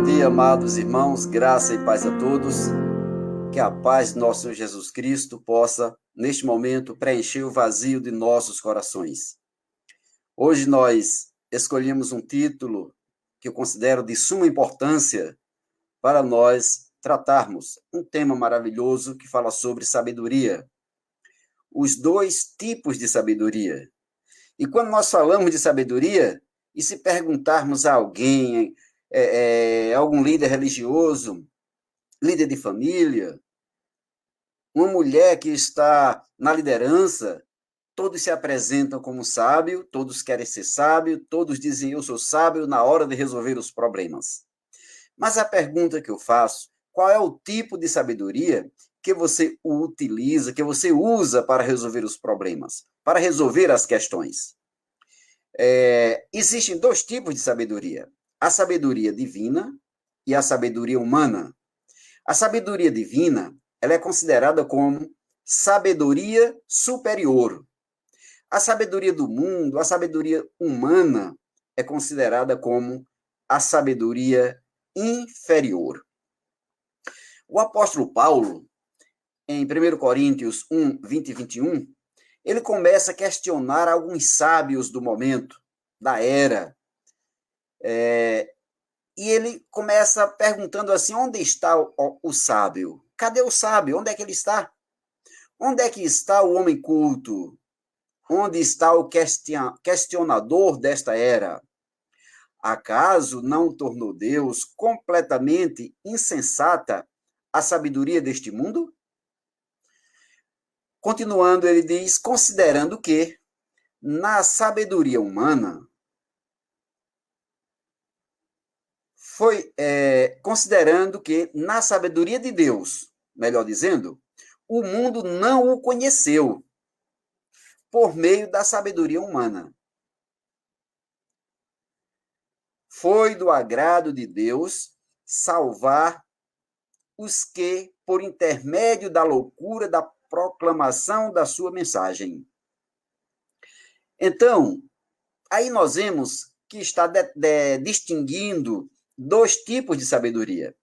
Bom dia, amados irmãos, graça e paz a todos. Que a paz de nosso Senhor Jesus Cristo possa, neste momento, preencher o vazio de nossos corações. Hoje nós escolhemos um título que eu considero de suma importância para nós tratarmos um tema maravilhoso que fala sobre sabedoria. Os dois tipos de sabedoria. E quando nós falamos de sabedoria, e se perguntarmos a alguém, algum líder religioso, líder de família, uma mulher que está na liderança, todos se apresentam como sábio, todos querem ser sábio, todos dizem eu sou sábio na hora de resolver os problemas. Mas a pergunta que eu faço, qual é o tipo de sabedoria que você utiliza, que você usa para resolver os problemas, para resolver as questões? Existem dois tipos de sabedoria, a sabedoria divina e a sabedoria humana. A sabedoria divina, ela é considerada como sabedoria superior. A sabedoria do mundo, a sabedoria humana, é considerada como a sabedoria inferior. O apóstolo Paulo, em 1 Coríntios 1, 20 e 21, ele começa a questionar alguns sábios do momento, da era. E ele começa perguntando assim, onde está o sábio? Cadê o sábio? Onde é que ele está? Onde é que está o homem culto? Onde está o questionador desta era? Acaso não tornou Deus completamente insensata a sabedoria deste mundo? Continuando, ele diz, considerando que, na sabedoria humana, considerando que, na sabedoria de Deus, melhor dizendo, o mundo não o conheceu por meio da sabedoria humana. Foi do agrado de Deus salvar os que, por intermédio da loucura da proclamação da sua mensagem. Então, aí nós vemos que está distinguindo dois tipos de sabedoria.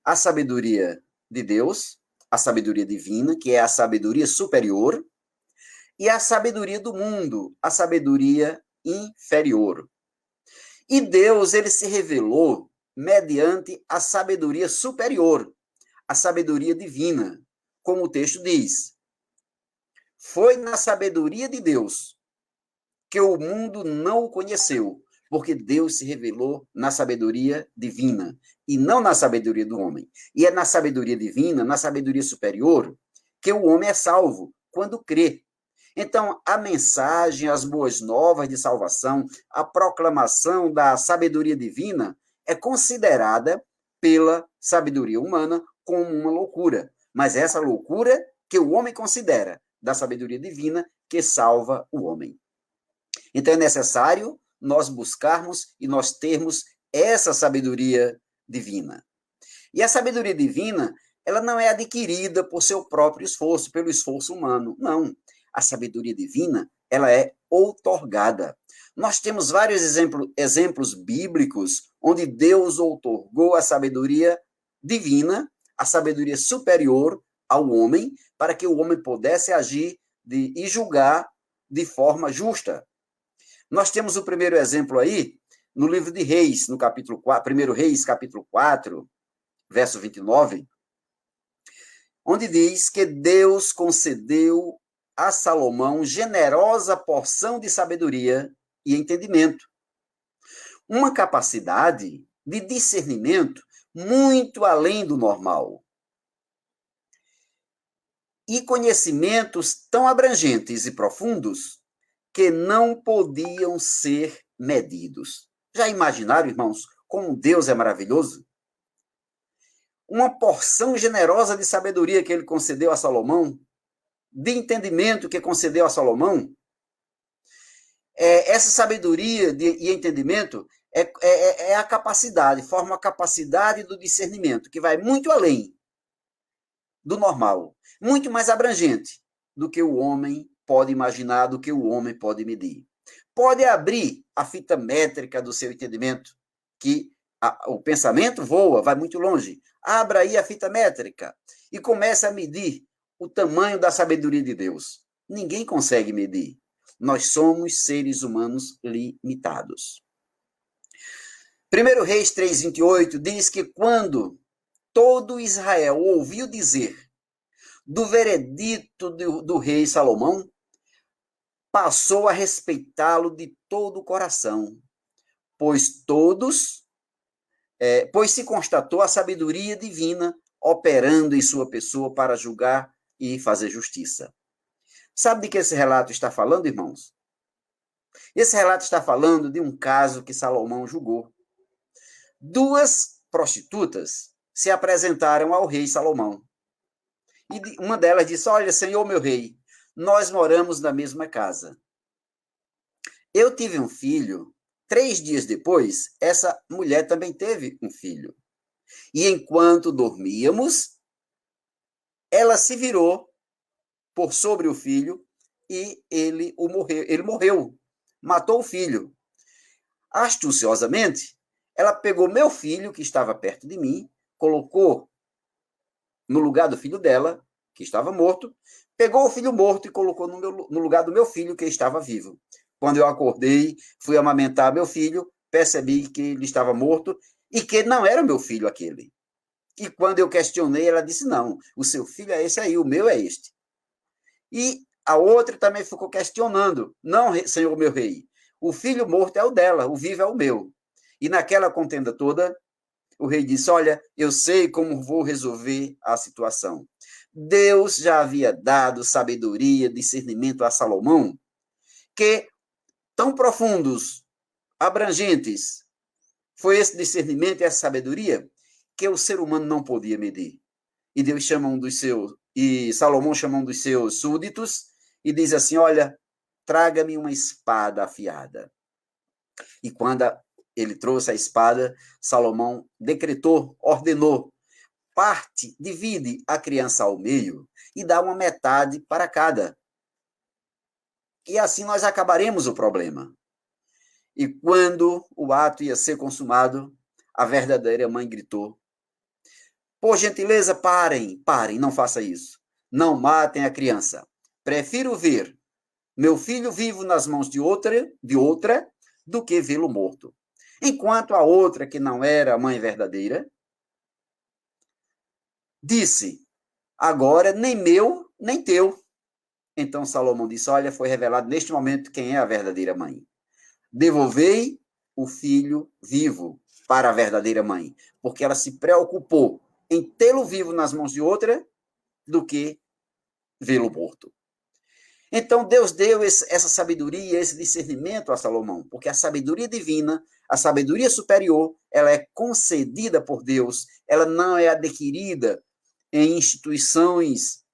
A sabedoria de Deus, a sabedoria divina, que é a sabedoria superior, e a sabedoria do mundo, a sabedoria inferior. E Deus, ele se revelou mediante a sabedoria superior, a sabedoria divina, como o texto diz. Foi na sabedoria de Deus que o mundo não o conheceu, porque Deus se revelou na sabedoria divina e não na sabedoria do homem. E é na sabedoria divina, na sabedoria superior, que o homem é salvo, quando crê. Então, a mensagem, as boas novas de salvação, a proclamação da sabedoria divina é considerada pela sabedoria humana como uma loucura. Mas essa loucura que o homem considera da sabedoria divina que salva o homem. Então, é necessário nós buscarmos e nós termos essa sabedoria divina. E a sabedoria divina, ela não é adquirida por seu próprio esforço, pelo esforço humano. Não. A sabedoria divina, ela é outorgada. Nós temos vários exemplos bíblicos onde Deus outorgou a sabedoria divina, a sabedoria superior ao homem, para que o homem pudesse agir e julgar de forma justa. Nós temos o primeiro exemplo aí, no livro de Reis, no capítulo 4, 1 Reis, capítulo 4, verso 29, onde diz que Deus concedeu a Salomão generosa porção de sabedoria e entendimento. Uma capacidade de discernimento muito além do normal. E conhecimentos tão abrangentes e profundos que não podiam ser medidos. Já imaginaram, irmãos, como Deus é maravilhoso? Uma porção generosa de sabedoria que ele concedeu a Salomão, de entendimento que concedeu a Salomão. Essa sabedoria e entendimento é a capacidade, forma a capacidade do discernimento, que vai muito além do normal, muito mais abrangente do que o homem pode imaginar, do que o homem pode medir. Pode abrir a fita métrica do seu entendimento, que O pensamento voa, vai muito longe. Abra aí a fita métrica e comece a medir o tamanho da sabedoria de Deus. Ninguém consegue medir. Nós somos seres humanos limitados. 1 Reis 3:28 diz que quando todo Israel ouviu dizer do veredito do rei Salomão, passou a respeitá-lo de todo o coração, pois se constatou a sabedoria divina operando em sua pessoa para julgar e fazer justiça. Sabe de que esse relato está falando, irmãos? Esse relato está falando de um caso que Salomão julgou. 2 prostitutas se apresentaram ao rei Salomão. E uma delas disse: olha, senhor meu rei, nós moramos na mesma casa. Eu tive um filho. 3 dias depois, essa mulher também teve um filho. E enquanto dormíamos, ela se virou por sobre o filho e ele morreu. Matou o filho. Astuciosamente, ela pegou meu filho, que estava perto de mim, colocou no lugar do filho dela, que estava morto, pegou o filho morto e colocou no lugar do meu filho, que estava vivo. Quando eu acordei, fui amamentar meu filho, percebi que ele estava morto e que não era meu filho aquele. E quando eu questionei, ela disse: não, o seu filho é esse aí, o meu é este. E a outra também ficou questionando: não, senhor meu rei, o filho morto é o dela, o vivo é o meu. E naquela contenda toda, o rei disse: olha, eu sei como vou resolver a situação. Deus já havia dado sabedoria, discernimento a Salomão, que tão profundos, abrangentes, foi esse discernimento e essa sabedoria que o ser humano não podia medir. E Deus chama e Salomão chama um dos seus súditos e diz assim: olha, traga-me uma espada afiada. E quando ele trouxe a espada, Salomão decretou, ordenou: divide a criança ao meio e dá uma metade para cada. E assim nós acabaremos o problema. E quando o ato ia ser consumado, a verdadeira mãe gritou: por gentileza, parem, não faça isso. Não matem a criança. Prefiro ver meu filho vivo nas mãos de outra do que vê-lo morto. Enquanto a outra, que não era a mãe verdadeira, disse: agora nem meu, nem teu. Então Salomão disse: olha, foi revelado neste momento quem é a verdadeira mãe. Devolvei o filho vivo para a verdadeira mãe, porque ela se preocupou em tê-lo vivo nas mãos de outra do que vê-lo morto. Então Deus deu essa sabedoria, esse discernimento a Salomão, porque a sabedoria divina, a sabedoria superior, ela é concedida por Deus, ela não é adquirida em instituições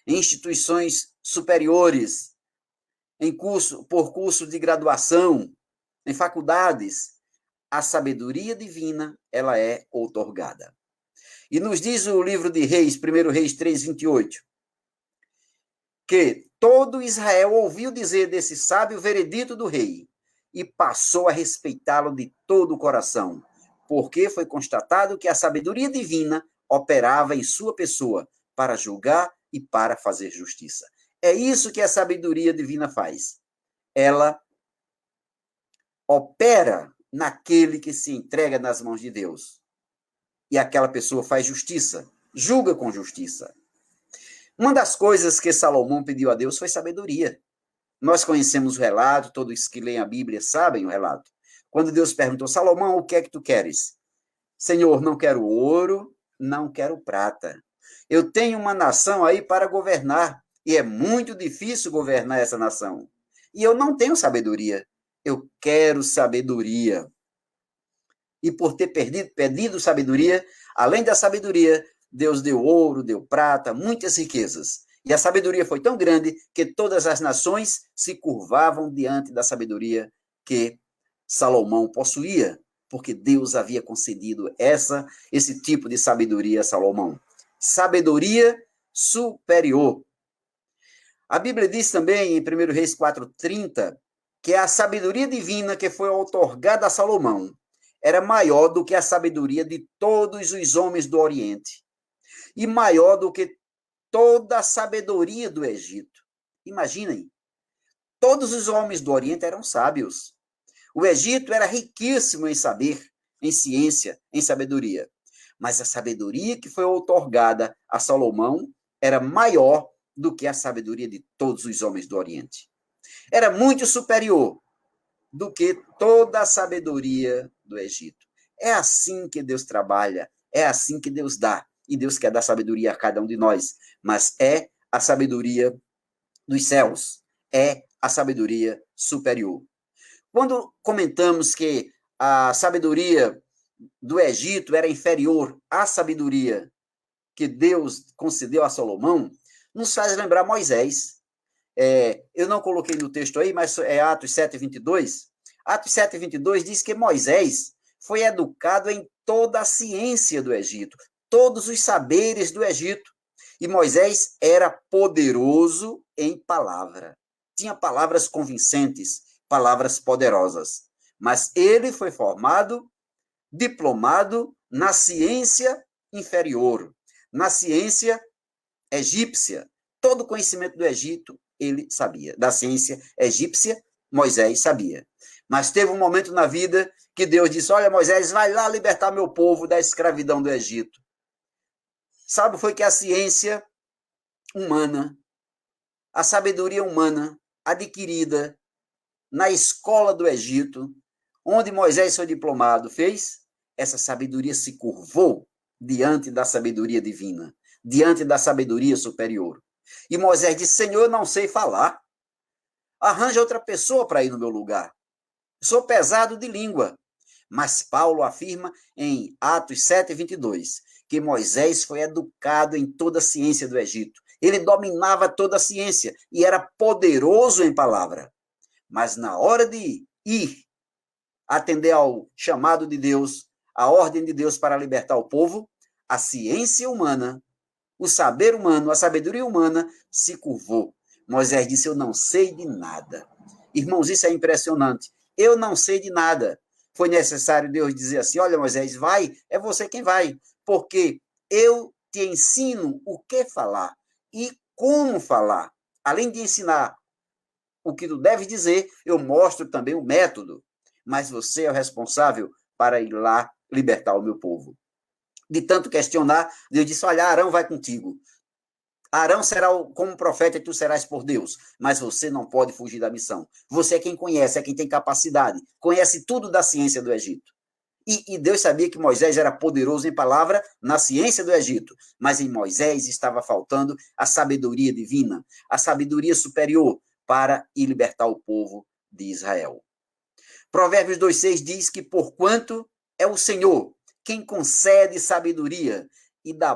instituições superiores, por curso de graduação, em faculdades. A sabedoria divina, ela é outorgada. E nos diz o livro de Reis, 1 Reis 3:28, que todo Israel ouviu dizer desse sábio veredito do rei e passou a respeitá-lo de todo o coração, porque foi constatado que a sabedoria divina operava em sua pessoa para julgar e para fazer justiça. É isso que a sabedoria divina faz. Ela opera naquele que se entrega nas mãos de Deus. E aquela pessoa faz justiça, julga com justiça. Uma das coisas que Salomão pediu a Deus foi sabedoria. Nós conhecemos o relato, todos que leem a Bíblia sabem o relato. Quando Deus perguntou: Salomão, o que é que tu queres? Senhor, não quero ouro, não quero prata. Eu tenho uma nação aí para governar, e é muito difícil governar essa nação. E eu não tenho sabedoria. Eu quero sabedoria. E por ter pedido sabedoria, além da sabedoria, Deus deu ouro, deu prata, muitas riquezas. E a sabedoria foi tão grande que todas as nações se curvavam diante da sabedoria que Salomão possuía, porque Deus havia concedido esse tipo de sabedoria a Salomão. Sabedoria superior. A Bíblia diz também, em 1 Reis 4:30, que a sabedoria divina que foi outorgada a Salomão era maior do que a sabedoria de todos os homens do Oriente e maior do que toda a sabedoria do Egito. Imaginem, todos os homens do Oriente eram sábios. O Egito era riquíssimo em saber, em ciência, em sabedoria. Mas a sabedoria que foi outorgada a Salomão era maior do que a sabedoria de todos os homens do Oriente. Era muito superior do que toda a sabedoria do Egito. É assim que Deus trabalha, é assim que Deus dá. E Deus quer dar sabedoria a cada um de nós, mas é a sabedoria dos céus, é a sabedoria superior. Quando comentamos que a sabedoria do Egito era inferior à sabedoria que Deus concedeu a Salomão, nos faz lembrar Moisés. Eu não coloquei no texto aí, mas é Atos 7:22. Atos 7:22 diz que Moisés foi educado em toda a ciência do Egito, todos os saberes do Egito. E Moisés era poderoso em palavra. Tinha palavras convincentes, palavras poderosas. Mas ele foi formado, diplomado na ciência inferior, na ciência egípcia. Todo o conhecimento do Egito ele sabia. Da ciência egípcia, Moisés sabia. Mas teve um momento na vida que Deus disse: olha, Moisés, vai lá libertar meu povo da escravidão do Egito. Sabe, foi que a ciência humana, a sabedoria humana adquirida na escola do Egito, onde Moisés foi diplomado, fez? Essa sabedoria se curvou diante da sabedoria divina, diante da sabedoria superior. E Moisés disse: Senhor, eu não sei falar. Arranja outra pessoa para ir no meu lugar. Sou pesado de língua. Mas Paulo afirma em Atos 7:22 que Moisés foi educado em toda a ciência do Egito. Ele dominava toda a ciência e era poderoso em palavra. Mas na hora de ir atender ao chamado de Deus, a ordem de Deus para libertar o povo, a ciência humana, o saber humano, a sabedoria humana se curvou. Moisés disse: eu não sei de nada. Irmãos, isso é impressionante. Eu não sei de nada. Foi necessário Deus dizer assim: olha, Moisés, vai, é você quem vai, porque eu te ensino o que falar e como falar. Além de ensinar o que tu deves dizer, eu mostro também o método. Mas você é o responsável para ir lá libertar o meu povo. De tanto questionar, Deus disse: olha, Arão vai contigo. Arão será como profeta e tu serás por Deus, mas você não pode fugir da missão. Você é quem conhece, é quem tem capacidade, conhece tudo da ciência do Egito. E Deus sabia que Moisés era poderoso em palavra na ciência do Egito, mas em Moisés estava faltando a sabedoria divina, a sabedoria superior para ir libertar o povo de Israel. Provérbios 2:6 diz que porquanto é o Senhor quem concede sabedoria, e da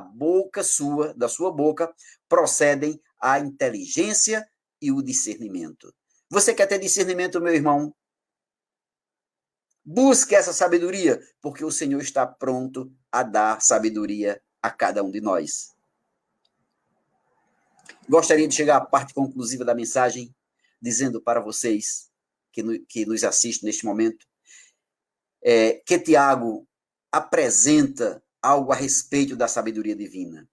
sua boca, procedem a inteligência e o discernimento. Você quer ter discernimento, meu irmão? Busque essa sabedoria, porque o Senhor está pronto a dar sabedoria a cada um de nós. Gostaria de chegar à parte conclusiva da mensagem, dizendo para vocês que nos assistem neste momento, que Tiago apresenta algo a respeito da sabedoria divina.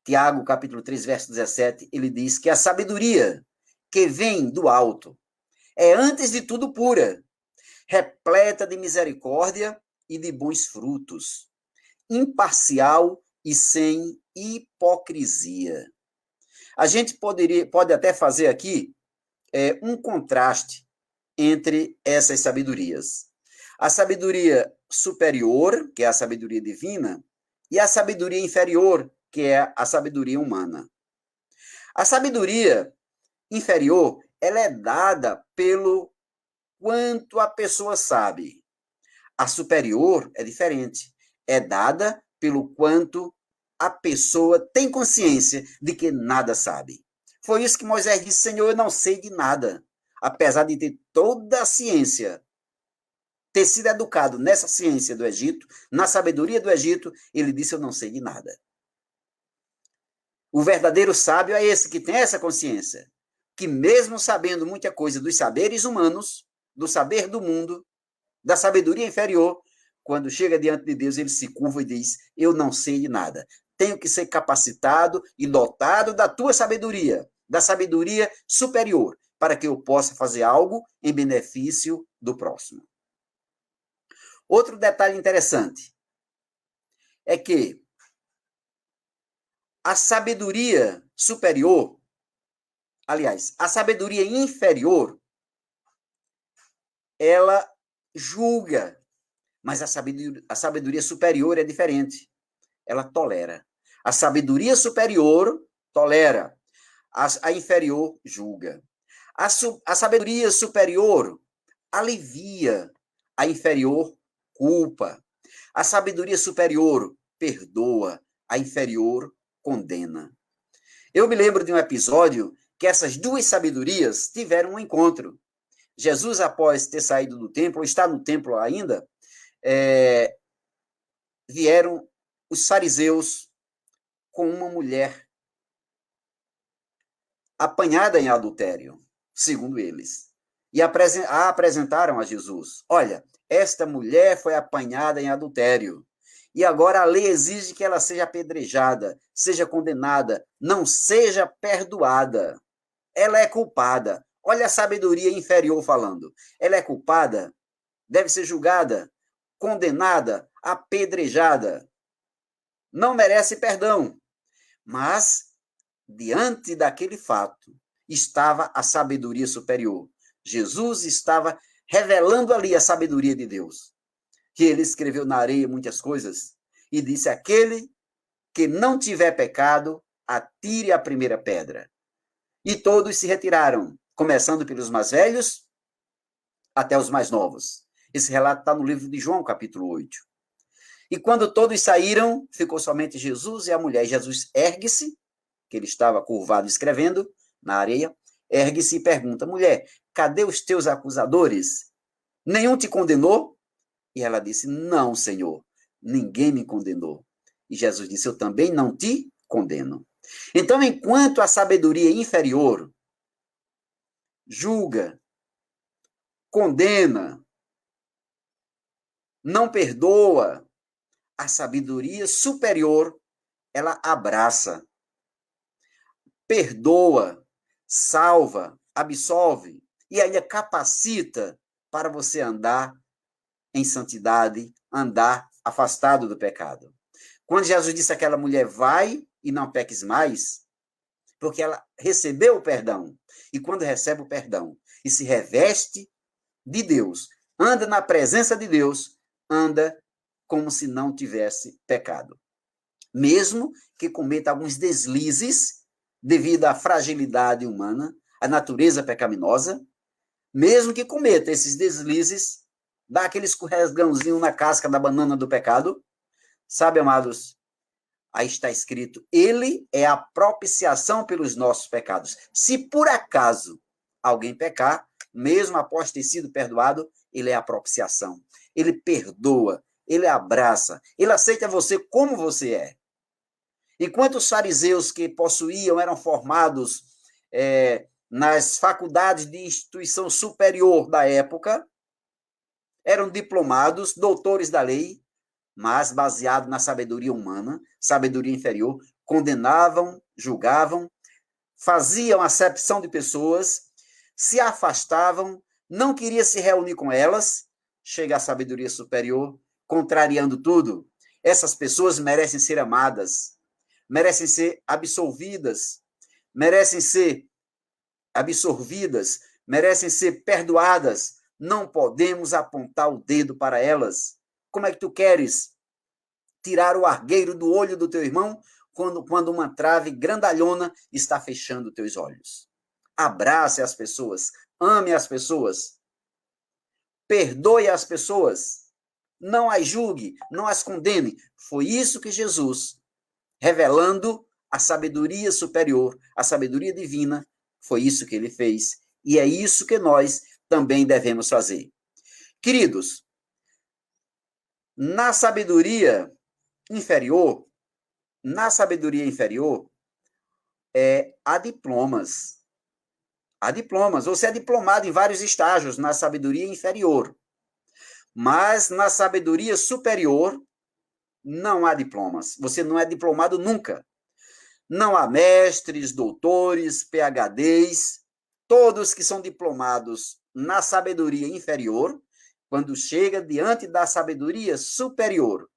Tiago, capítulo 3, verso 17, ele diz que a sabedoria que vem do alto é, antes de tudo, pura, repleta de misericórdia e de bons frutos, imparcial e sem hipocrisia. A gente pode até fazer aqui um contraste entre essas sabedorias. A sabedoria superior, que é a sabedoria divina, e a sabedoria inferior, que é a sabedoria humana. A sabedoria inferior, ela é dada pelo quanto a pessoa sabe. A superior é diferente. É dada pelo quanto a pessoa tem consciência de que nada sabe. Foi isso que Moisés disse: Senhor, eu não sei de nada. Apesar de ter toda a ciência, ter sido educado nessa ciência do Egito, na sabedoria do Egito, ele disse: eu não sei de nada. O verdadeiro sábio é esse que tem essa consciência. que mesmo sabendo muita coisa dos saberes humanos, do saber do mundo, da sabedoria inferior, quando chega diante de Deus, ele se curva e diz: eu não sei de nada. Tenho que ser capacitado e dotado da tua sabedoria, da sabedoria superior, para que eu possa fazer algo em benefício do próximo. Outro detalhe interessante é que a sabedoria superior, aliás, a sabedoria inferior, ela julga, mas a sabedoria superior é diferente. Ela tolera. A sabedoria superior tolera. A inferior julga. A sabedoria superior alivia. A inferior culpa. A sabedoria superior perdoa. A inferior condena. Eu me lembro de um episódio que essas duas sabedorias tiveram um encontro. Jesus, após ter saído do templo, ou está no templo ainda, vieram os fariseus com uma mulher apanhada em adultério, segundo eles, e a apresentaram a Jesus. Olha, esta mulher foi apanhada em adultério, e agora a lei exige que ela seja apedrejada, seja condenada, não seja perdoada. Ela é culpada. Olha a sabedoria inferior falando. Ela é culpada, deve ser julgada, condenada, apedrejada. Não merece perdão. Mas, diante daquele fato, estava a sabedoria superior. Jesus estava revelando ali a sabedoria de Deus. Que ele escreveu na areia muitas coisas e disse: aquele que não tiver pecado, atire a primeira pedra. E todos se retiraram, começando pelos mais velhos até os mais novos. Esse relato está no livro de João, capítulo 8. E quando todos saíram, ficou somente Jesus e a mulher. Jesus ergue-se, que ele estava curvado escrevendo na areia, ergue-se e pergunta: mulher, cadê os teus acusadores? Nenhum te condenou? E ela disse: não, Senhor, ninguém me condenou. E Jesus disse: eu também não te condeno. Então, enquanto a sabedoria inferior julga, condena, não perdoa, a sabedoria superior, ela abraça, perdoa, salva, absolve e ainda capacita para você andar em santidade, andar afastado do pecado. Quando Jesus disse àquela mulher: vai e não peques mais, porque ela recebeu o perdão. E quando recebe o perdão e se reveste de Deus, anda na presença de Deus, anda como se não tivesse pecado. Mesmo que cometa alguns deslizes devido à fragilidade humana, à natureza pecaminosa, mesmo que cometa esses deslizes, dá aquele escorregãozinho na casca da banana do pecado, sabe, amados? Aí está escrito: ele é a propiciação pelos nossos pecados. Se por acaso alguém pecar, mesmo após ter sido perdoado, ele é a propiciação. Ele perdoa, ele abraça, ele aceita você como você é. Enquanto os fariseus que possuíam, eram formados nas faculdades de instituição superior da época, eram diplomados, doutores da lei, mas baseado na sabedoria humana, sabedoria inferior, condenavam, julgavam, faziam acepção de pessoas, se afastavam, não queria se reunir com elas, chega a sabedoria superior, contrariando tudo. Essas pessoas merecem ser amadas, merecem ser absolvidas, merecem ser absorvidas, merecem ser perdoadas. Não podemos apontar o dedo para elas. Como é que tu queres tirar o argueiro do olho do teu irmão quando uma trave grandalhona está fechando teus olhos? Abrace as pessoas, ame as pessoas, perdoe as pessoas, não as julgue, não as condene. Foi isso que Jesus, revelando a sabedoria superior, a sabedoria divina, foi isso que ele fez. E é isso que nós também devemos fazer. Queridos, na sabedoria inferior, há diplomas. Há diplomas. Você é diplomado em vários estágios na sabedoria inferior. Mas na sabedoria superior, não há diplomas. Você não é diplomado nunca. Não há mestres, doutores, PhDs, todos que são diplomados na sabedoria inferior, quando chega diante da sabedoria superior,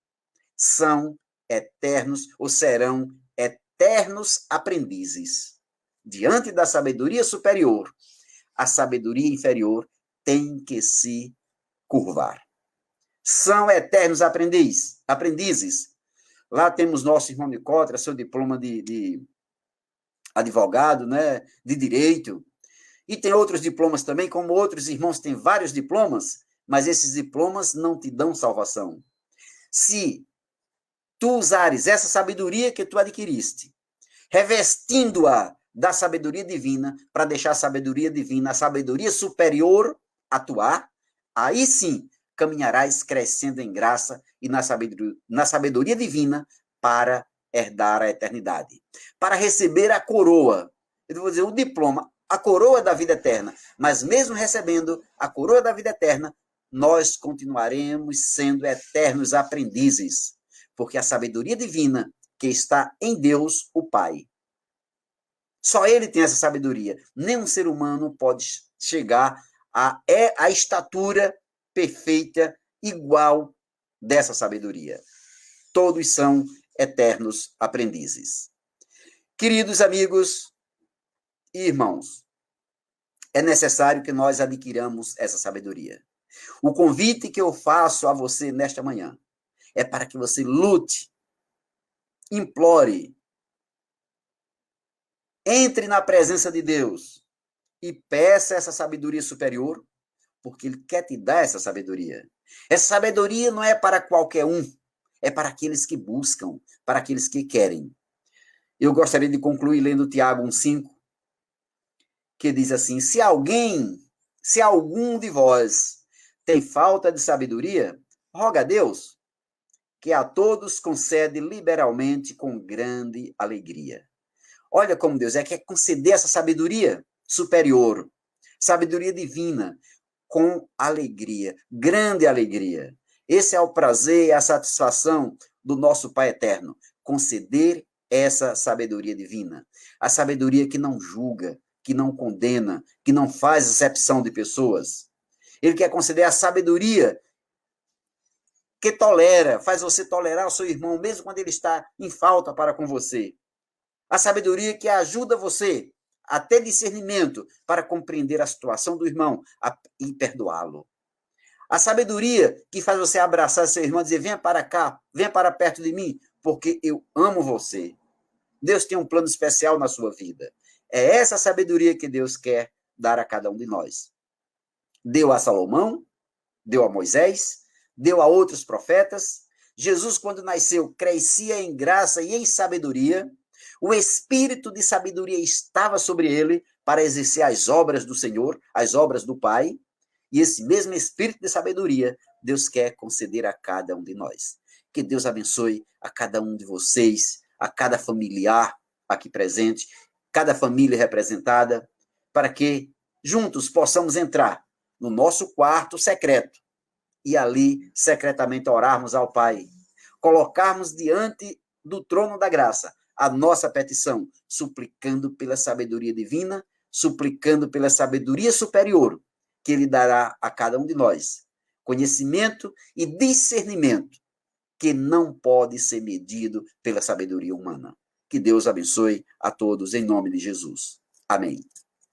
são eternos ou serão eternos aprendizes. Diante da sabedoria superior, a sabedoria inferior tem que se curvar. São eternos aprendizes. Lá temos nosso irmão Nicótra, seu diploma de advogado, né, de direito. E tem outros diplomas também, como outros irmãos têm vários diplomas, mas esses diplomas não te dão salvação. Se tu usares essa sabedoria que tu adquiriste, revestindo-a da sabedoria divina, para deixar a sabedoria divina, a sabedoria superior atuar, aí sim caminharás crescendo em graça e na sabedoria divina para herdar a eternidade. Para receber a coroa, eu vou dizer, o diploma, a coroa da vida eterna, mas mesmo recebendo a coroa da vida eterna, nós continuaremos sendo eternos aprendizes, porque a sabedoria divina que está em Deus, o Pai. Só ele tem essa sabedoria. Nenhum ser humano pode chegar à estatura perfeita, igual dessa sabedoria. Todos são eternos aprendizes. Queridos amigos e irmãos, é necessário que nós adquiramos essa sabedoria. O convite que eu faço a você nesta manhã é para que você lute, implore, entre na presença de Deus e peça essa sabedoria superior, porque Ele quer te dar essa sabedoria. Essa sabedoria não é para qualquer um, é para aqueles que buscam, para aqueles que querem. Eu gostaria de concluir lendo Tiago 1,5, que diz assim: se algum de vós tem falta de sabedoria, roga a Deus, que a todos concede liberalmente com grande alegria. Olha como Deus quer conceder essa sabedoria superior, sabedoria divina, com alegria, grande alegria. Esse é o prazer e a satisfação do nosso Pai Eterno, conceder essa sabedoria divina. A sabedoria que não julga, que não condena, que não faz acepção de pessoas. Ele quer conceder a sabedoria que tolera, faz você tolerar o seu irmão, mesmo quando ele está em falta para com você. A sabedoria que ajuda você a ter discernimento para compreender a situação do irmão e perdoá-lo. A sabedoria que faz você abraçar seu irmão e dizer: venha para cá, venha para perto de mim, porque eu amo você. Deus tem um plano especial na sua vida. É essa sabedoria que Deus quer dar a cada um de nós. Deu a Salomão, deu a Moisés, deu a outros profetas. Jesus, quando nasceu, crescia em graça e em sabedoria. O espírito de sabedoria estava sobre ele para exercer as obras do Senhor, as obras do Pai. E esse mesmo espírito de sabedoria, Deus quer conceder a cada um de nós. Que Deus abençoe a cada um de vocês, a cada familiar aqui presente, cada família representada, para que juntos possamos entrar no nosso quarto secreto e ali secretamente orarmos ao Pai, colocarmos diante do trono da graça a nossa petição, suplicando pela sabedoria divina, suplicando pela sabedoria superior, que Ele dará a cada um de nós. Conhecimento e discernimento, que não pode ser medido pela sabedoria humana. Que Deus abençoe a todos, em nome de Jesus. Amém.